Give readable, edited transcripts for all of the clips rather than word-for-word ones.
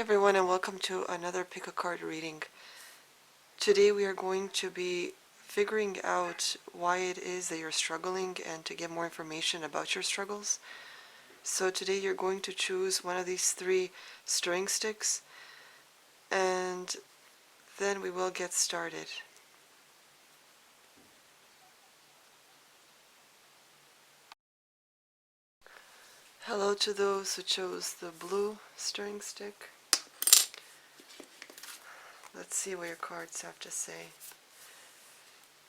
everyone, and welcome to another pick a card reading. Today we are going to be figuring out why it is that you're struggling and to get more information about your struggles. So today you're going to choose one of these three stirring sticks and then we will get started. Hello to those who chose the blue stirring stick. Let's see what your cards have to say.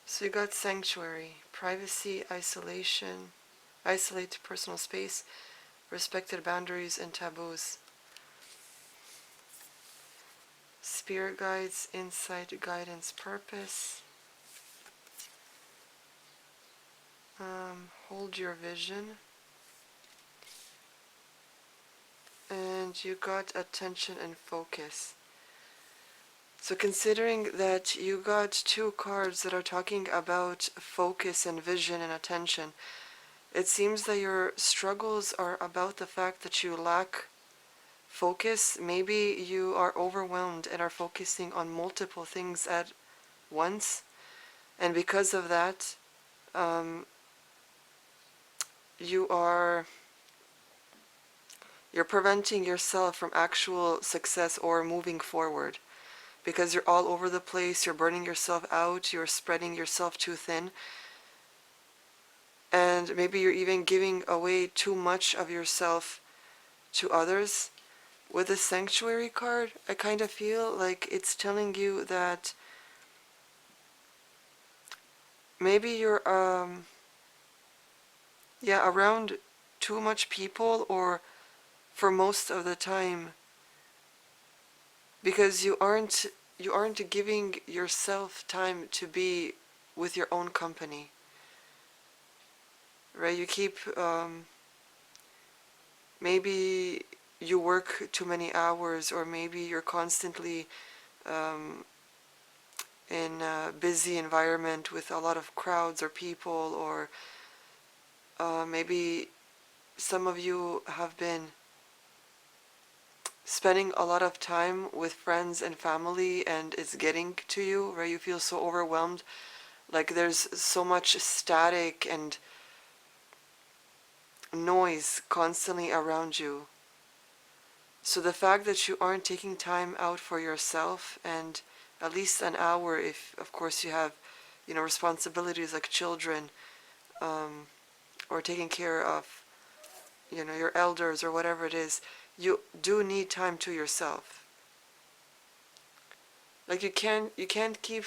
So you got sanctuary, privacy, isolation, isolate personal space, respected boundaries and taboos. Spirit guides, insight, guidance, purpose. Hold your vision. And you got attention and focus. So considering that you got two cards that are talking about focus and vision and attention, it seems that your struggles are about the fact that you lack focus. Maybe you are overwhelmed and are focusing on multiple things at once, and because of that, you're preventing yourself from actual success or moving forward. Because you're all over the place, you're burning yourself out, you're spreading yourself too thin, and maybe you're even giving away too much of yourself to others. With the sanctuary card, I kind of feel like it's telling you that maybe you're around too much people, or for most of the time, because you aren't giving yourself time to be with your own company, right? You keep maybe you work too many hours, or maybe you're constantly in a busy environment with a lot of crowds or people, or maybe some of you have been spending a lot of time with friends and family, and it's getting to you, right? You feel so overwhelmed, like there's so much static and noise constantly around you. So the fact that you aren't taking time out for yourself, and at least an hour, if of course you have, responsibilities like children, or taking care of, your elders or whatever it is, you do need time to yourself. Like you can't keep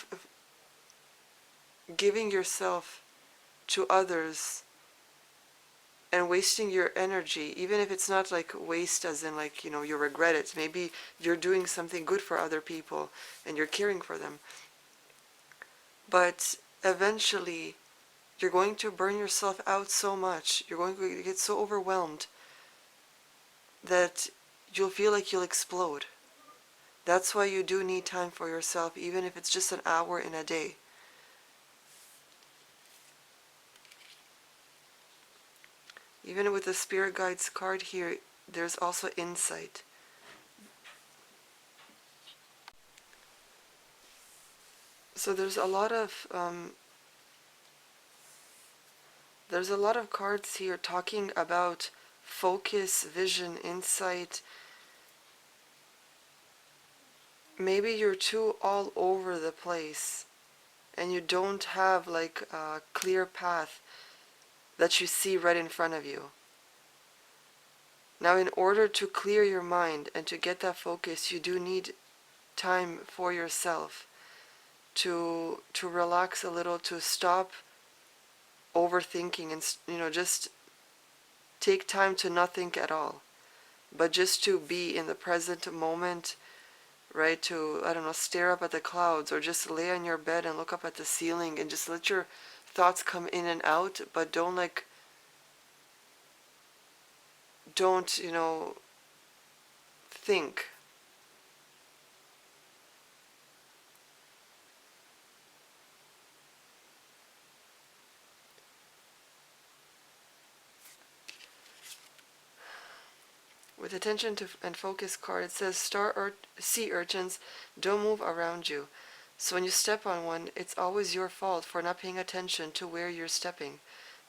giving yourself to others and wasting your energy, even if it's not like waste as in like, you regret it. Maybe you're doing something good for other people and you're caring for them. But eventually you're going to burn yourself out so much, you're going to get so overwhelmed that you'll feel like you'll explode. That's why you do need time for yourself, even if it's just an hour in a day. Even with the Spirit Guides card here, there's also insight. So there's a lot of cards here talking about focus, vision, insight. Maybe you're too all over the place and you don't have like a clear path that you see right in front of you. Now, in order to clear your mind and to get that focus, you do need time for yourself to relax a little, to stop overthinking, and just take time to not think at all, but just to be in the present moment, right? To, I don't know, stare up at the clouds, or just lay on your bed and look up at the ceiling and just let your thoughts come in and out, but don't think. With the attention to and focus card. It says sea urchins don't move around you. So when you step on one, it's always your fault for not paying attention to where you're stepping.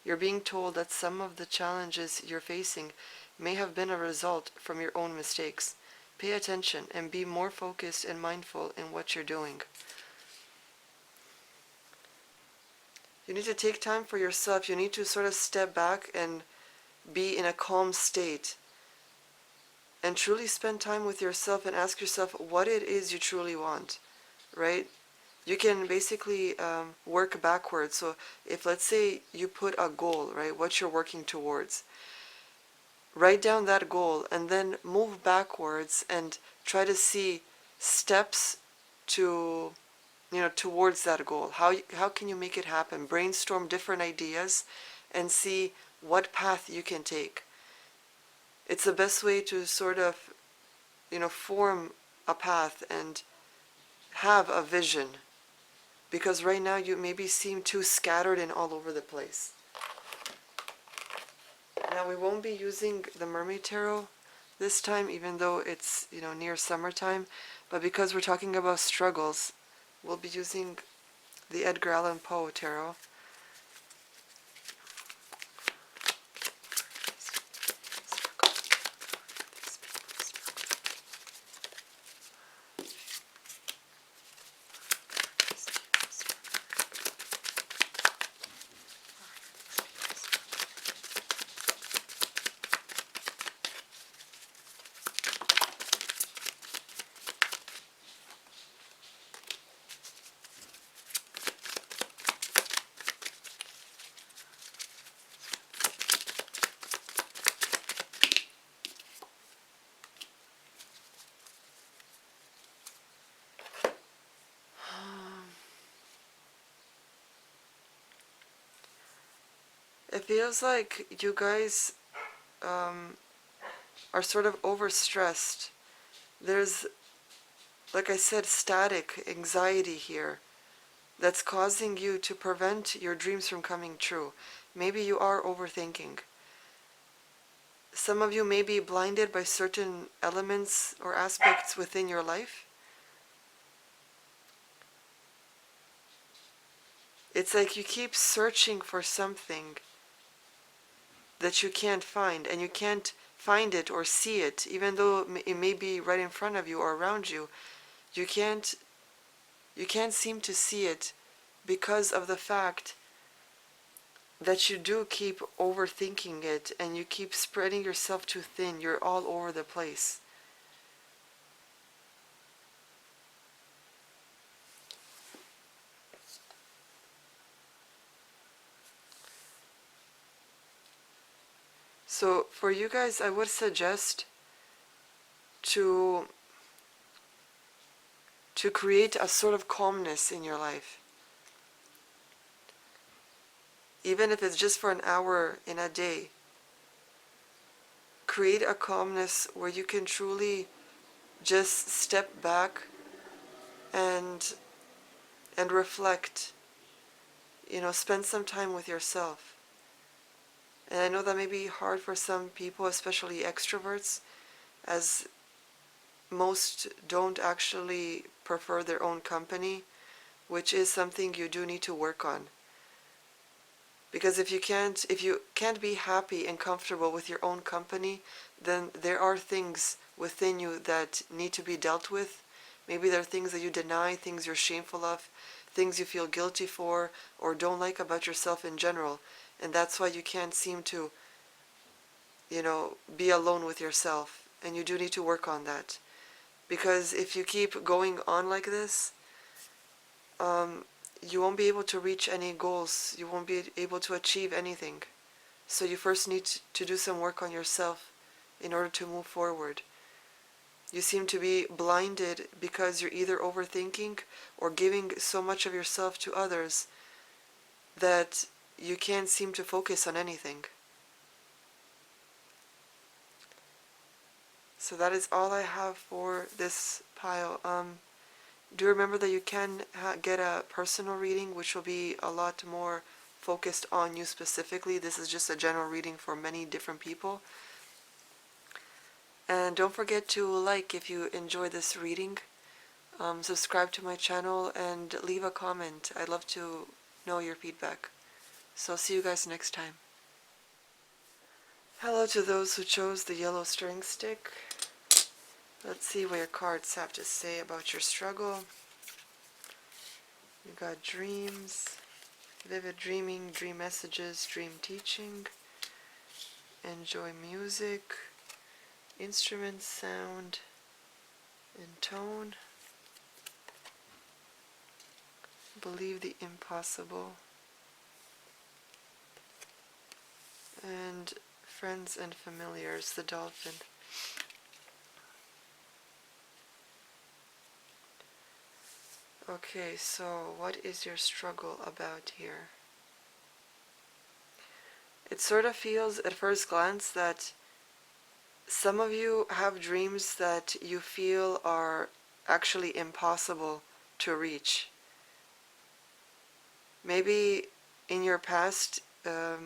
You're being told that some of the challenges you're facing may have been a result from your own mistakes. Pay attention and be more focused and mindful in what you're doing. You need to take time for yourself. You need to sort of step back and be in a calm state and truly spend time with yourself and ask yourself what it is you truly want, right? You can basically work backwards. So if, let's say, you put a goal, right, what you're working towards, write down that goal and then move backwards and try to see steps to, towards that goal. How can you make it happen? Brainstorm different ideas and see what path you can take. It's the best way to sort of, form a path and have a vision. Because right now you maybe seem too scattered and all over the place. Now we won't be using the Mermaid Tarot this time, even though it's, near summertime. But because we're talking about struggles, we'll be using the Edgar Allan Poe Tarot. It feels like you guys are sort of overstressed. There's, like I said, static anxiety here that's causing you to prevent your dreams from coming true. Maybe you are overthinking. Some of you may be blinded by certain elements or aspects within your life. It's like you keep searching for something that you can't find, and you can't find it or see it, even though it may be right in front of you or around you. You can't seem to see it because of the fact that you do keep overthinking it and you keep spreading yourself too thin. You're all over the place. So for you guys, I would suggest to create a sort of calmness in your life. Even if it's just for an hour in a day. Create a calmness where you can truly just step back and reflect. Spend some time with yourself. And I know that may be hard for some people, especially extroverts, as most don't actually prefer their own company, which is something you do need to work on. Because if you can't be happy and comfortable with your own company, then there are things within you that need to be dealt with. Maybe there are things that you deny, things you're shameful of, things you feel guilty for, or don't like about yourself in general. And that's why you can't seem to, be alone with yourself. And you do need to work on that. Because if you keep going on like this, you won't be able to reach any goals. You won't be able to achieve anything. So you first need to do some work on yourself in order to move forward. You seem to be blinded because you're either overthinking or giving so much of yourself to others that you can't seem to focus on anything. So that is all I have for this pile. Do remember that you can get a personal reading, which will be a lot more focused on you specifically. This is just a general reading for many different people. And don't forget to like if you enjoy this reading. Subscribe to my channel and leave a comment. I'd love to know your feedback. So see you guys next time. Hello to those who chose the yellow string stick. Let's see what your cards have to say about your struggle. You got dreams, vivid dreaming, dream messages, dream teaching, enjoy music, instrument sound and tone, believe the impossible, and friends and familiars, the dolphin. Okay, so what is your struggle about here? It sort of feels at first glance that some of you have dreams that you feel are actually impossible to reach. Maybe in your past,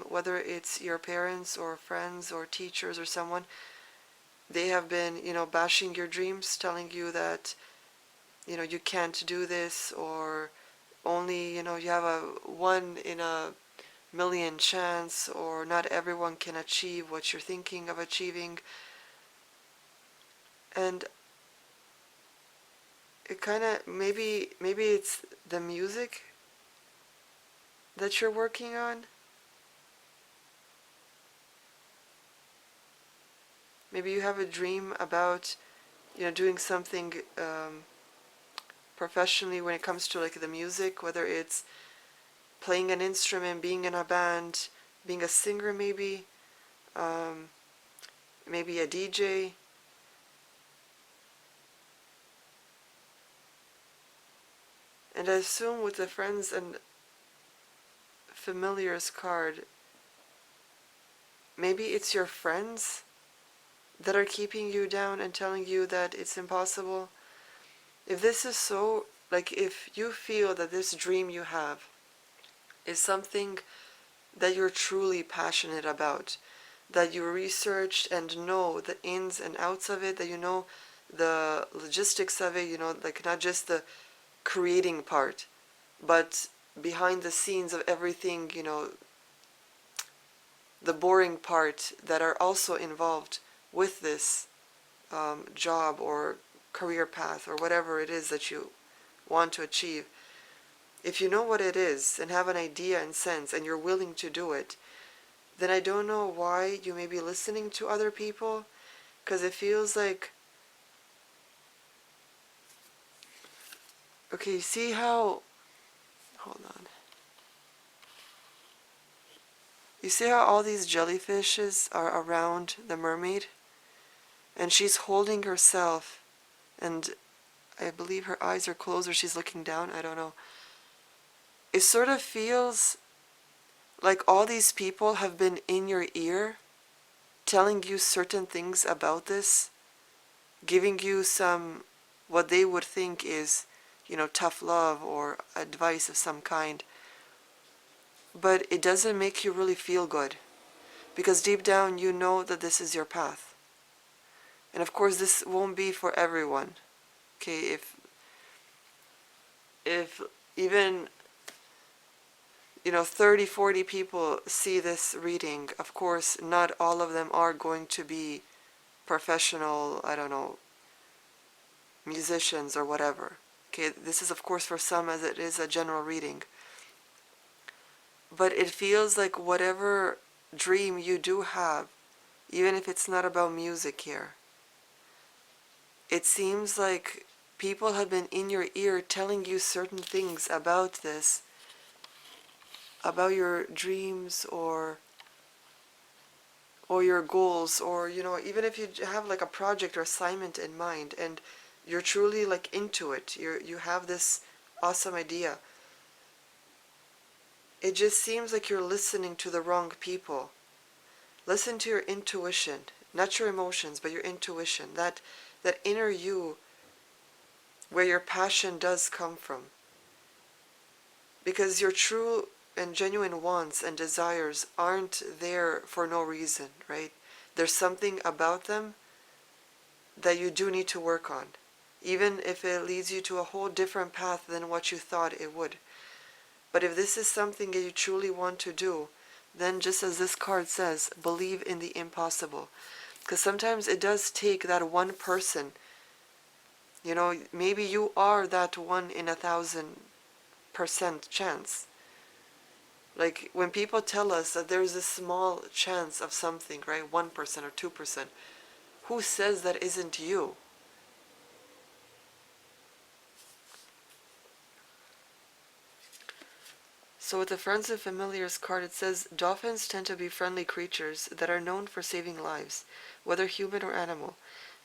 whether it's your parents or friends or teachers or someone, they have been, bashing your dreams, telling you that, you can't do this, or only, you have a 1 in a million chance, or not everyone can achieve what you're thinking of achieving. And it kind of, maybe it's the music that you're working on. Maybe you have a dream about, doing something professionally when it comes to like the music, whether it's playing an instrument, being in a band, being a singer maybe, um, maybe a DJ. And I assume with the friends and familiars card, maybe it's your friends that are keeping you down and telling you that it's impossible. If this is so, like if you feel that this dream you have is something that you're truly passionate about, that you researched and know the ins and outs of it, that you know the logistics of it, like not just the creating part, but behind the scenes of everything, the boring part that are also involved with this job or career path or whatever it is that you want to achieve. If you know what it is and have an idea and sense and you're willing to do it, then I don't know why you may be listening to other people, because it feels like, okay, you see how, hold on. You see how all these jellyfishes are around the mermaid? And she's holding herself, and I believe her eyes are closed or she's looking down, I don't know. It sort of feels like all these people have been in your ear, telling you certain things about this, giving you some, what they would think is, tough love or advice of some kind. But it doesn't make you really feel good, because deep down you know that this is your path. And of course this won't be for everyone. Okay, if even 30, 40 people see this reading, of course not all of them are going to be professional, I don't know, musicians or whatever. Okay, this is of course for some, as it is a general reading. But it feels like whatever dream you do have, even if it's not about music here, it seems like people have been in your ear telling you certain things about this, about your dreams or your goals, or even if you have like a project or assignment in mind and you're truly like into it, you have this awesome idea, it just seems like you're listening to the wrong people. Listen to your intuition, not your emotions, but your intuition, that inner you where your passion does come from. Because your true and genuine wants and desires aren't there for no reason, right? There's something about them that you do need to work on, even if it leads you to a whole different path than what you thought it would. But if this is something that you truly want to do, then just as this card says, believe in the impossible. Because sometimes it does take that one person. Maybe you are that 1 in 1,000% chance. Like when people tell us that there's a small chance of something, right? 1% or 2%. Who says that isn't you? So with the Friends and Familiars card, it says, dolphins tend to be friendly creatures that are known for saving lives, whether human or animal.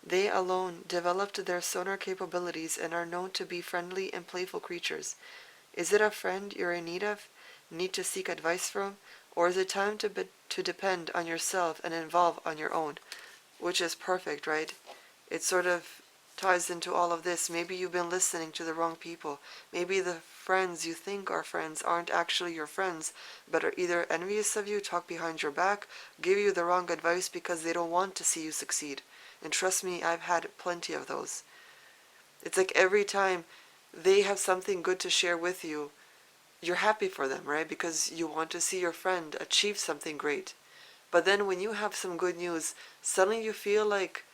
They alone developed their sonar capabilities and are known to be friendly and playful creatures. Is it a friend you're in need of, need to seek advice from, or is it time to depend on yourself and evolve on your own? Which is perfect, right? It sort of ties into all of this. Maybe you've been listening to the wrong people. Maybe the friends you think are friends aren't actually your friends, but are either envious of you, talk behind your back, give you the wrong advice because they don't want to see you succeed. And trust me, I've had plenty of those. It's like every time they have something good to share with you, you're happy for them, right? Because you want to see your friend achieve something great. But then when you have some good news, suddenly you feel like,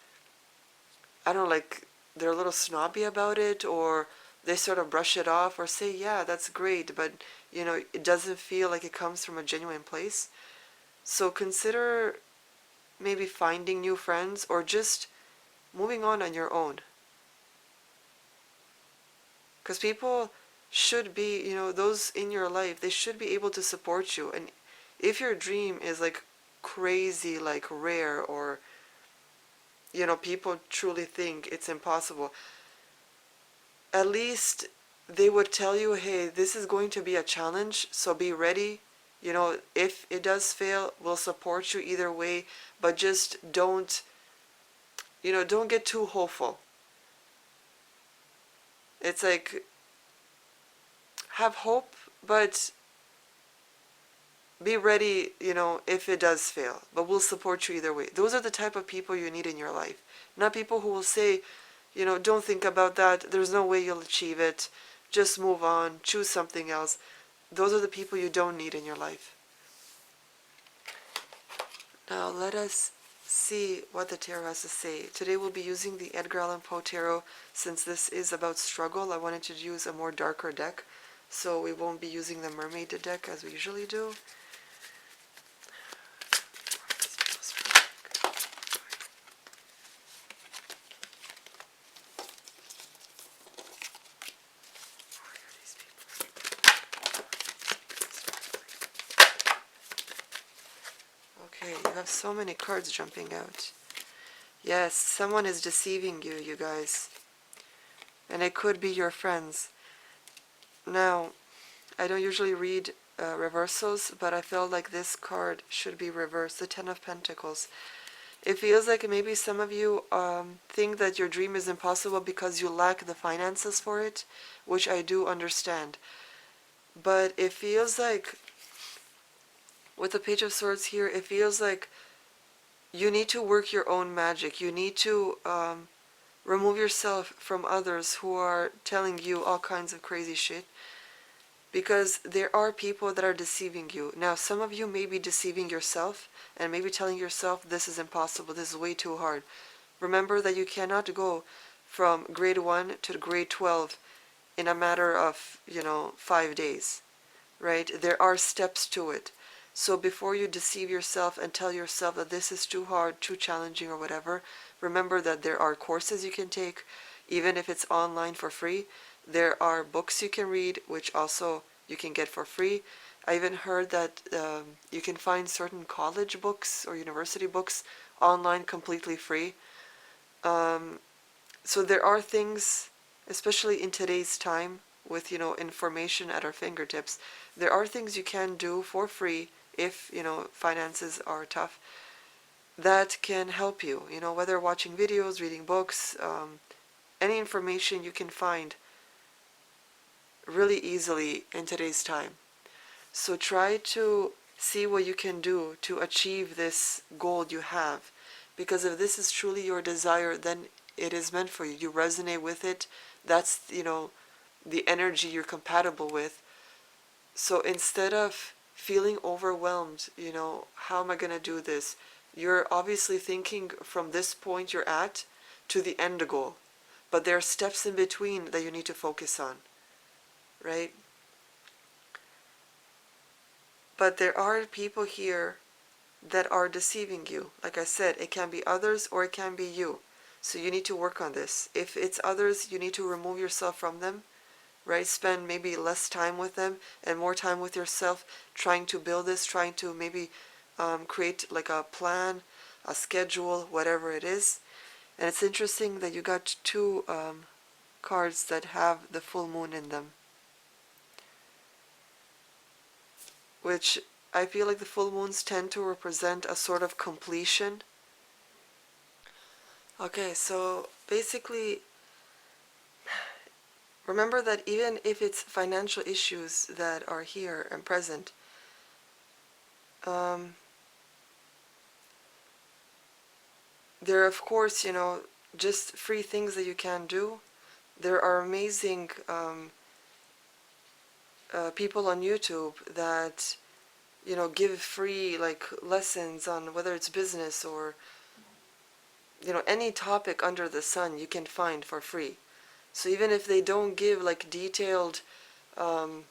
I don't know, like they're a little snobby about it, or they sort of brush it off or say, yeah, that's great, but it doesn't feel like it comes from a genuine place. So consider maybe finding new friends or just moving on your own. Because people should be, those in your life, they should be able to support you. And if your dream is like crazy, like rare, or, people truly think it's impossible, at least they would tell you, hey, this is going to be a challenge, so be ready. If it does fail, we'll support you either way, but just don't get too hopeful. It's like, have hope, but be ready, if it does fail, but we'll support you either way. Those are the type of people you need in your life. Not people who will say, don't think about that, there's no way you'll achieve it, just move on, choose something else. Those are the people you don't need in your life. Now let us see what the tarot has to say. Today we'll be using the Edgar Allan Poe tarot. Since this is about struggle, I wanted to use a more darker deck, so we won't be using the mermaid deck as we usually do. Okay, you have so many cards jumping out. Yes, someone is deceiving you, you guys. And it could be your friends. Now, I don't usually read reversals, but I feel like this card should be reversed, the Ten of Pentacles. It feels like maybe some of you think that your dream is impossible because you lack the finances for it, which I do understand. But it feels like, with the Page of Swords here, it feels like you need to work your own magic. You need to remove yourself from others who are telling you all kinds of crazy shit. Because there are people that are deceiving you. Now, some of you may be deceiving yourself and maybe telling yourself, this is impossible, this is way too hard. Remember that you cannot go from grade 1 to grade 12 in a matter of, 5 days, right? There are steps to it. So before you deceive yourself and tell yourself that this is too hard, too challenging, or whatever, remember that there are courses you can take, even if it's online for free. There are books you can read, which also you can get for free. I even heard that you can find certain college books or university books online completely free. So there are things, especially in today's time, with information at our fingertips, there are things you can do for free if finances are tough, that can help you, whether watching videos, reading books, any information you can find really easily in today's time. So try to see what you can do to achieve this goal you have, because if this is truly your desire, then it is meant for you. You resonate with it. That's, the energy you're compatible with. So instead of feeling overwhelmed, how am I going to do this? You're obviously thinking from this point you're at to the end goal. But there are steps in between that you need to focus on, right? But there are people here that are deceiving you. Like I said, it can be others or it can be you. So you need to work on this. If it's others, you need to remove yourself from them, right? Spend maybe less time with them and more time with yourself, trying to build this, trying to maybe create like a plan, a schedule, whatever it is. And it's interesting that you got two cards that have the full moon in them, which I feel like the full moons tend to represent a sort of completion. Okay, so basically, remember that even if it's financial issues that are here and present, there are, of course, just free things that you can do. There are amazing people on YouTube that, give free, like, lessons on whether it's business or, any topic under the sun you can find for free. So even if they don't give, like, um,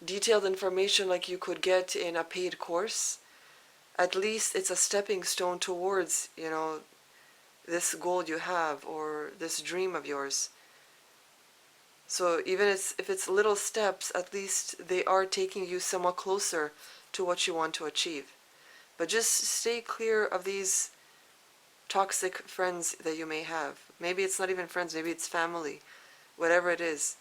detailed information like you could get in a paid course, at least it's a stepping stone towards, this goal you have or this dream of yours. So even if it's little steps, at least they are taking you somewhat closer to what you want to achieve. But just stay clear of these toxic friends that you may have. Maybe it's not even friends, maybe it's family, whatever it is.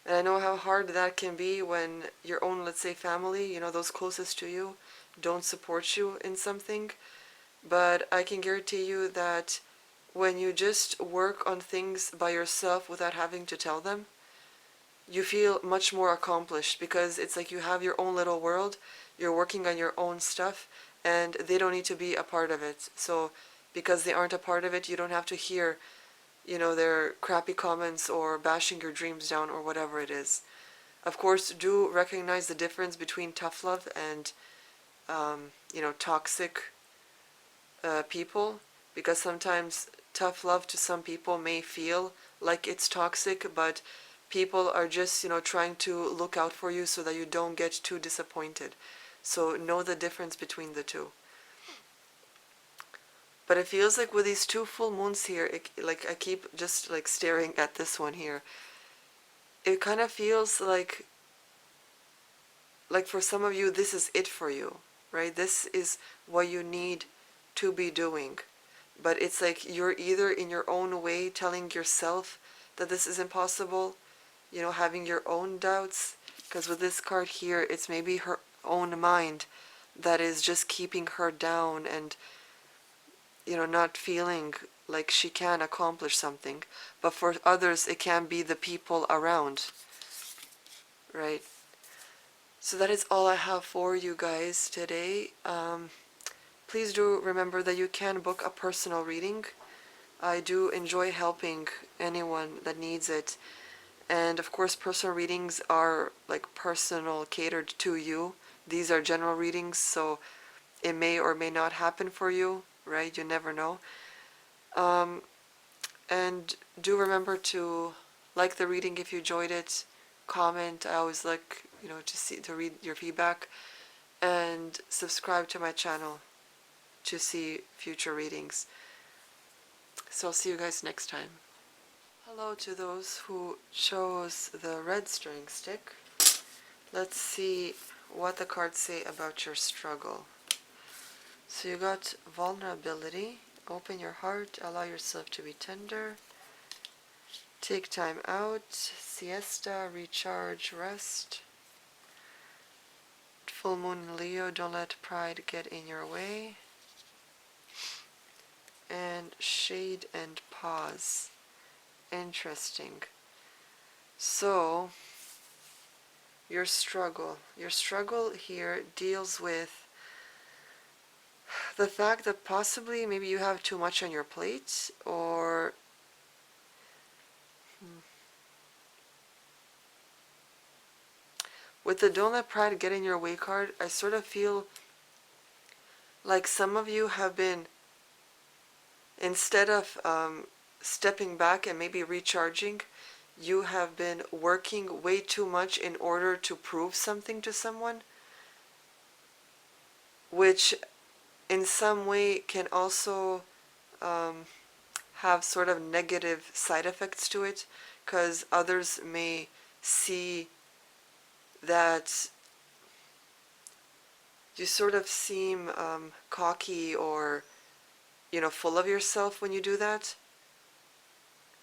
And I know how hard that can be when your own, let's say, family, those closest to you, don't support you in something. But I can guarantee you that when you just work on things by yourself without having to tell them, you feel much more accomplished because it's like you have your own little world, you're working on your own stuff, and they don't need to be a part of it. So because they aren't a part of it, you don't have to hear their crappy comments or bashing your dreams down or whatever it is. Of course, do recognize the difference between tough love and, toxic people, because sometimes tough love to some people may feel like it's toxic, but people are just, trying to look out for you so that you don't get too disappointed. So know the difference between the two. But it feels like with these two full moons here, like I keep just like staring at this one here. It kind of feels like for some of you, this is it for you, right? This is what you need to be doing. But it's like you're either in your own way telling yourself that this is impossible, having your own doubts. Because with this card here, it's maybe her own mind that is just keeping her down and, not feeling like she can accomplish something. But for others, it can be the people around, right? So that is all I have for you guys today. Please do remember that you can book a personal reading. I do enjoy helping anyone that needs it. And of course, personal readings are like personal, catered to you. These are general readings, so it may or may not happen for you, right? You never know. And do remember to like the reading if you enjoyed it. Comment. I always like, to read your feedback. And subscribe to my channel to see future readings. So I'll see you guys next time. Hello to those who chose the red stirring stick. Let's see what the cards say about your struggle. So you got vulnerability. Open your heart. Allow yourself to be tender. Take time out. Siesta. Recharge. Rest. Full moon in Leo. Don't let pride get in your way. And shade and pause. Interesting. So your struggle here deals with the fact that possibly maybe you have too much on your plate, or with the don't let pride get in your way card, I sort of feel like some of you have been, instead of stepping back and maybe recharging, you have been working way too much in order to prove something to someone, which in some way can also um, have sort of negative side effects to it, because others may see that you sort of seem cocky or, full of yourself when you do that.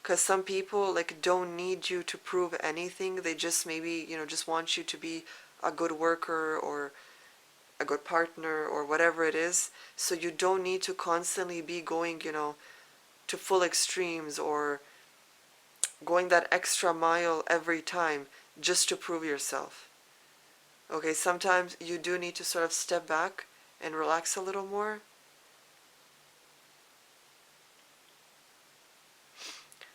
Because some people like don't need you to prove anything. They just maybe, just want you to be a good worker or a good partner or whatever it is. So you don't need to constantly be going, to full extremes or going that extra mile every time just to prove yourself. Okay, sometimes you do need to sort of step back and relax a little more.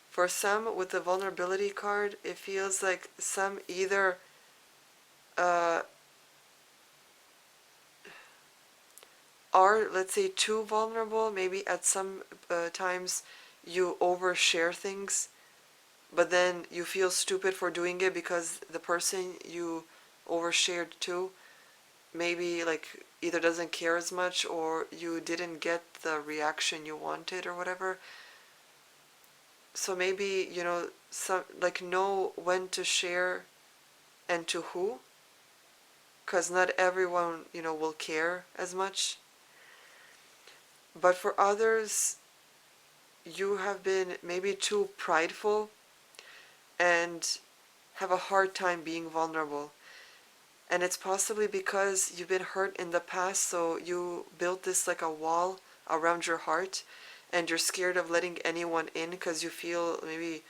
For some, with the vulnerability card, it feels like some either uh, are, let's say, too vulnerable. Maybe at some times you overshare things, but then you feel stupid for doing it because the person you overshared to maybe like either doesn't care as much or you didn't get the reaction you wanted or whatever. So maybe, some like know when to share and to who, because not everyone, will care as much. But for others, you have been maybe too prideful and have a hard time being vulnerable. And it's possibly because you've been hurt in the past, so you built this like a wall around your heart, and you're scared of letting anyone in because you feel maybe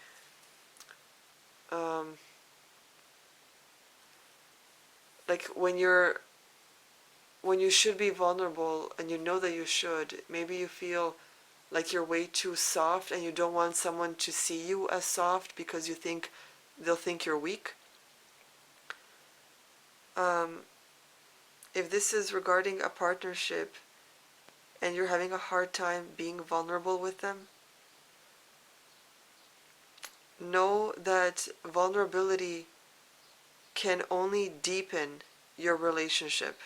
um, like when you should be vulnerable and you know that you should, maybe you feel like you're way too soft and you don't want someone to see you as soft because you think they'll think you're weak. Um, if this is regarding a partnership and you're having a hard time being vulnerable with them, know that vulnerability can only deepen your relationship.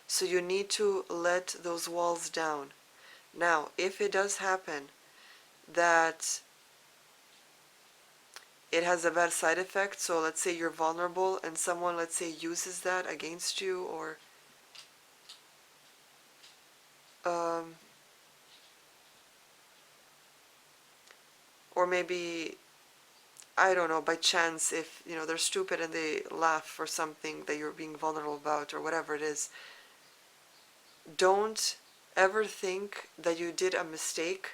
So you need to let those walls down. Now, if it does happen that it has a bad side effect, so let's say you're vulnerable and someone, let's say, uses that against you, um, or maybe, I don't know, by chance, if, they're stupid and they laugh for something that you're being vulnerable about or whatever it is, don't ever think that you did a mistake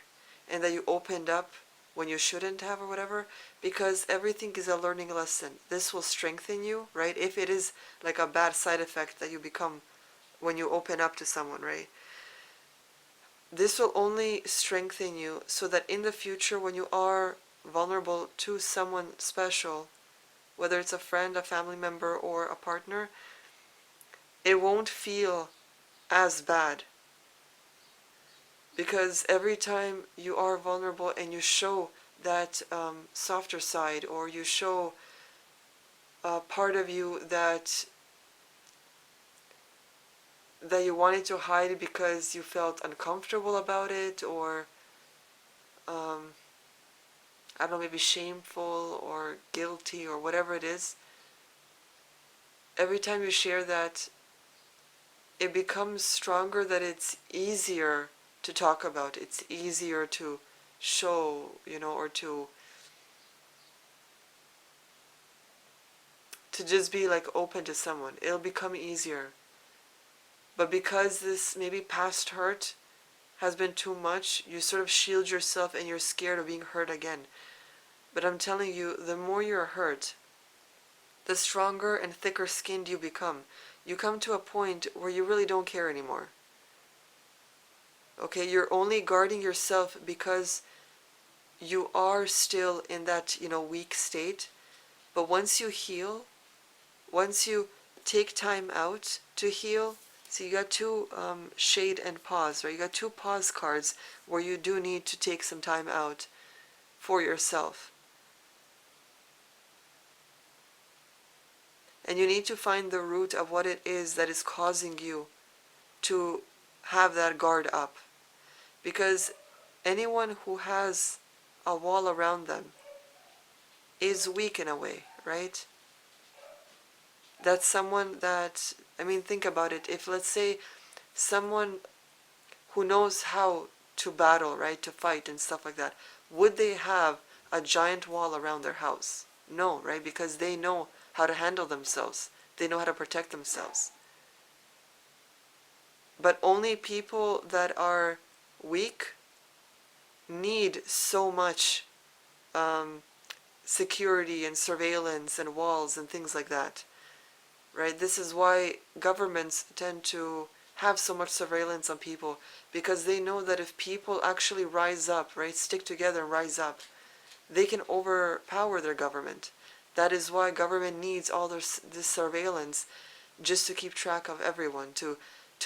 and that you opened up when you shouldn't have or whatever, because everything is a learning lesson. This will strengthen you, right? If it is like a bad side effect that you become when you open up to someone, right? This will only strengthen you so that in the future when you are vulnerable to someone special, whether it's a friend, a family member, or a partner, it won't feel as bad. Because every time you are vulnerable and you show that softer side, or you show a part of you that you wanted to hide because you felt uncomfortable about it, or um, I don't know, maybe shameful or guilty or whatever it is, every time you share that, it becomes stronger, that it's easier to talk about, it's easier to show, or to just be like open to someone. It'll become easier. But because this maybe past hurt has been too much, you sort of shield yourself and you're scared of being hurt again. But I'm telling you, the more you're hurt, the stronger and thicker skinned you become. You come to a point where you really don't care anymore. Okay, you're only guarding yourself because you are still in that, weak state. But once you heal, once you take time out to heal, so you got two shade and pause, right? You got two pause cards where you do need to take some time out for yourself. And you need to find the root of what it is that is causing you to have that guard up. Because anyone who has a wall around them is weak in a way, right? That's someone that, think about it. If, let's say, someone who knows how to battle, right, to fight and stuff like that, would they have a giant wall around their house? No, right? Because they know how to handle themselves. They know how to protect themselves. But only people that are weak need so much security and surveillance and walls and things like that, right? This is why governments tend to have so much surveillance on people, because they know that if people actually rise up, right, stick together and rise up, they can overpower their government. That is why government needs all this surveillance, just to keep track of everyone, to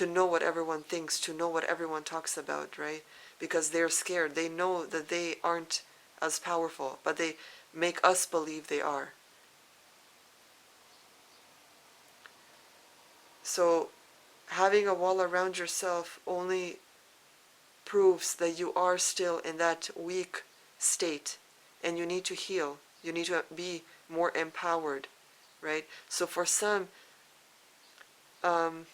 know what everyone thinks, to know what everyone talks about, right? Because they're scared. They know that they aren't as powerful, but they make us believe they are. So having a wall around yourself only proves that you are still in that weak state, and you need to heal. You need to be more empowered, right? So for some, the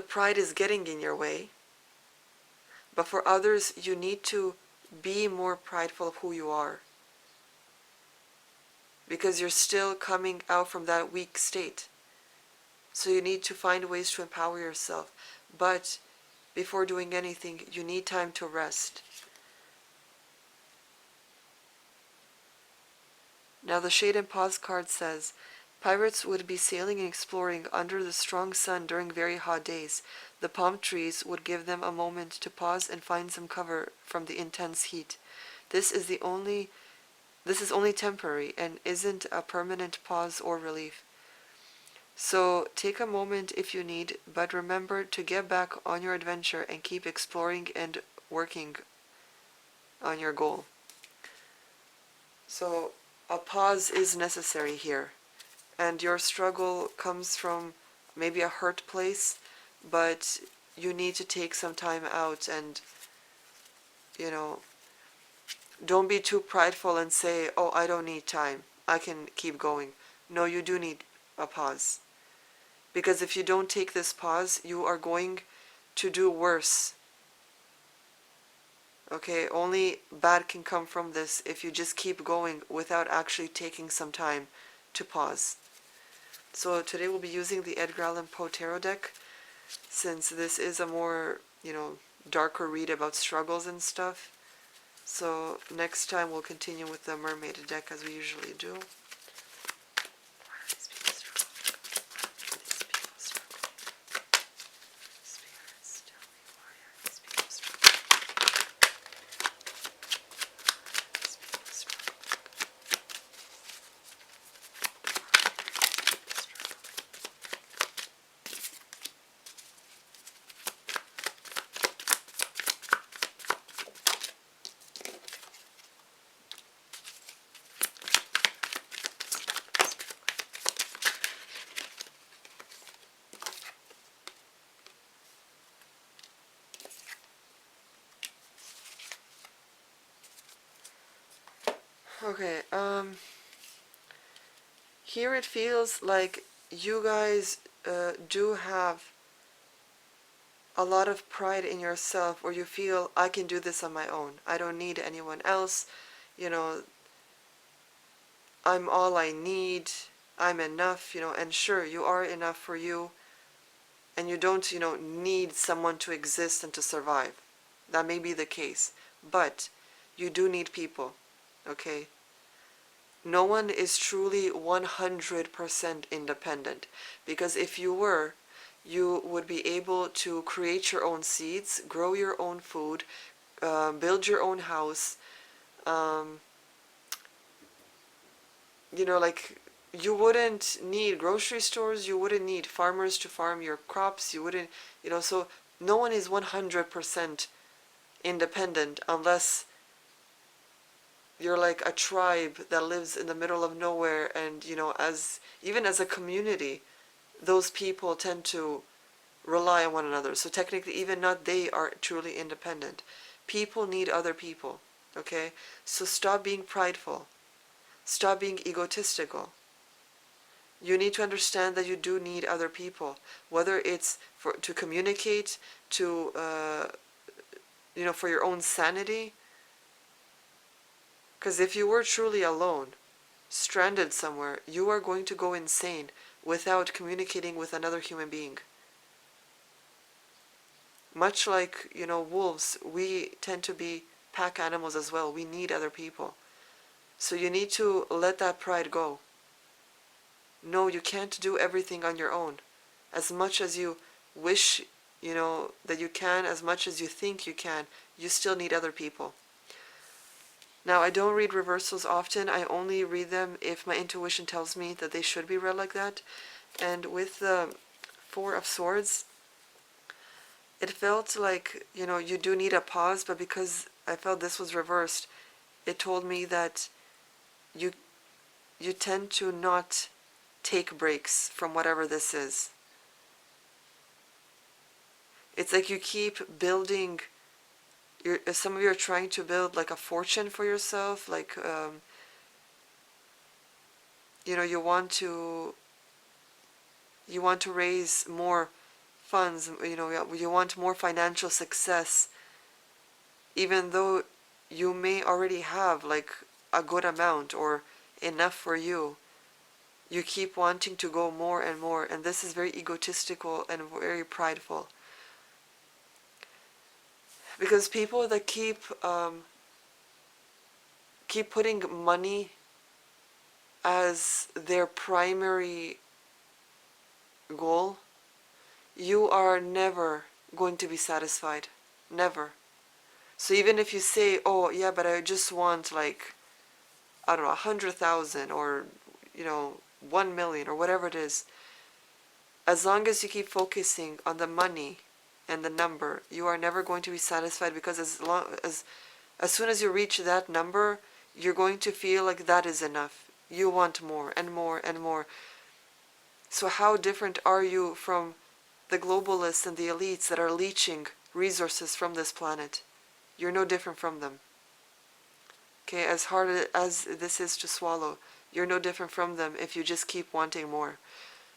pride is getting in your way, but for others, you need to be more prideful of who you are, because you're still coming out from that weak state. So you need to find ways to empower yourself. But before doing anything, you need time to rest. Now the Shade and Pause card says, pirates would be sailing and exploring under the strong sun during very hot days. The palm trees would give them a moment to pause and find some cover from the intense heat. This is only temporary and isn't a permanent pause or relief. So take a moment if you need, but remember to get back on your adventure and keep exploring and working on your goal. So a pause is necessary here. And your struggle comes from maybe a hurt place, but you need to take some time out and, don't be too prideful and say, oh, I don't need time, I can keep going. No, you do need a pause. Because if you don't take this pause, you are going to do worse. Okay, only bad can come from this if you just keep going without actually taking some time to pause. So today we'll be using the Edgar Allan Poe Tarot deck, since this is a more, darker read about struggles and stuff. So next time we'll continue with the Mermaid deck as we usually do. Why are these people struggling? Why are these people struggling? Spirits, tell me, why are these people struggling? These people struggling. Okay, here it feels like you guys do have a lot of pride in yourself, or you feel, I can do this on my own. I don't need anyone else. I'm all I need. I'm enough, and sure, you are enough for you, and you don't, need someone to exist and to survive. That may be the case, but you do need people, okay? No one is truly 100% independent, because if you were, you would be able to create your own seeds, grow your own food, build your own house. Um, like you wouldn't need grocery stores, you wouldn't need farmers to farm your crops, you wouldn't, so no one is 100% independent unless you're like a tribe that lives in the middle of nowhere, and as even as a community, those people tend to rely on one another. So technically, even not they are truly independent. People need other people, okay? So stop being prideful. Stop being egotistical. You need to understand that you do need other people, whether it's to communicate, to for your own sanity. Because if you were truly alone, stranded somewhere, you are going to go insane without communicating with another human being. Much like, wolves, we tend to be pack animals as well. We need other people. So you need to let that pride go. No, you can't do everything on your own. As much as you wish, that you can, as much as you think you can, you still need other people. Now, I don't read reversals often. I only read them if my intuition tells me that they should be read like that. And with the Four of Swords, it felt like, you do need a pause, but because I felt this was reversed, it told me that you tend to not take breaks from whatever this is. It's like you keep building, some of you are trying to build like a fortune for yourself, like, you want to raise more funds, you want more financial success, even though you may already have like a good amount or enough for you. You keep wanting to go more and more, and this is very egotistical and very prideful. Because people that keep putting money as their primary goal, you are never going to be satisfied. Never. So even if you say, oh yeah, but I just want like, I don't know, 100,000 or 1 million or whatever it is, as long as you keep focusing on the money and the number, you are never going to be satisfied, because as soon as you reach that number, you're going to feel like that is enough. You want more and more and more. So how different are you from the globalists and the elites that are leeching resources from this planet? You're no different from them. Okay, as hard as this is to swallow, you're no different from them if you just keep wanting more.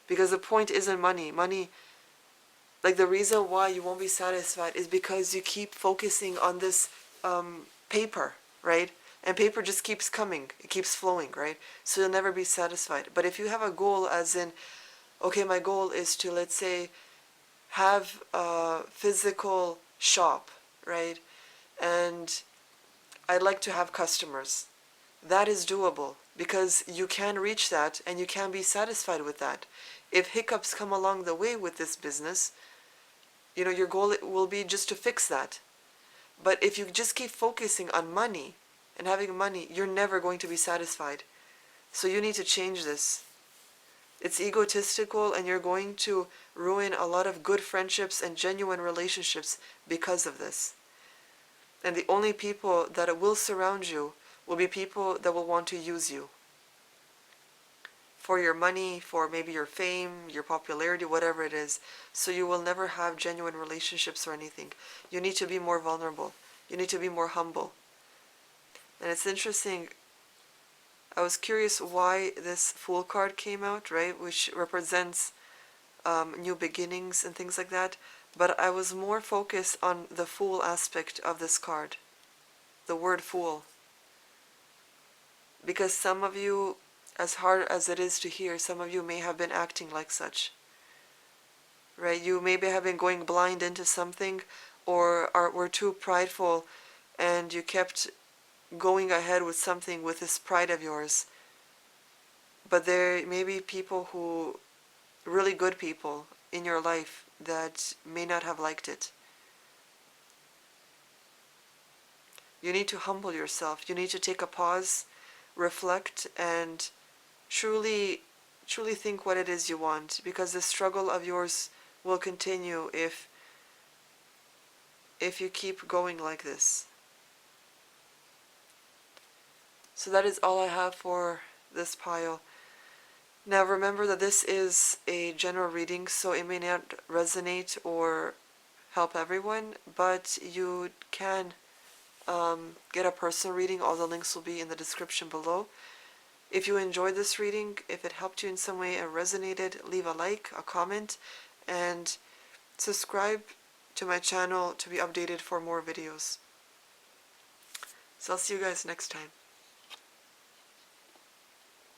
Because the point isn't money. Money, like the reason why you won't be satisfied is because you keep focusing on this paper, right? And paper just keeps coming, it keeps flowing, right? So you'll never be satisfied. But if you have a goal, as in, okay, my goal is to, let's say, have a physical shop, right? And I'd like to have customers. That is doable, because you can reach that and you can be satisfied with that. If hiccups come along the way with this business, your goal will be just to fix that. But if you just keep focusing on money and having money, you're never going to be satisfied. So you need to change this. It's egotistical, and you're going to ruin a lot of good friendships and genuine relationships because of this. And the only people that will surround you will be people that will want to use you for your money, for maybe your fame, your popularity, whatever it is. So you will never have genuine relationships or anything. You need to be more vulnerable. You need to be more humble. And it's interesting, I was curious why this Fool card came out, right, which represents new beginnings and things like that. But I was more focused on the Fool aspect of this card, the word Fool. Because some of you, as hard as it is to hear, some of you may have been acting like such. Right? You maybe have been going blind into something, or were too prideful, and you kept going ahead with something with this pride of yours. But there may be people who, really good people, in your life that may not have liked it. You need to humble yourself. You need to take a pause, reflect, and truly, truly think what it is you want, because the struggle of yours will continue if you keep going like this. So that is all I have for this pile. Now remember that this is a general reading, so it may not resonate or help everyone, but you can get a personal reading. All the links will be in the description below. If you enjoyed this reading, if it helped you in some way and resonated, leave a like, a comment, and subscribe to my channel to be updated for more videos. So I'll see you guys next time.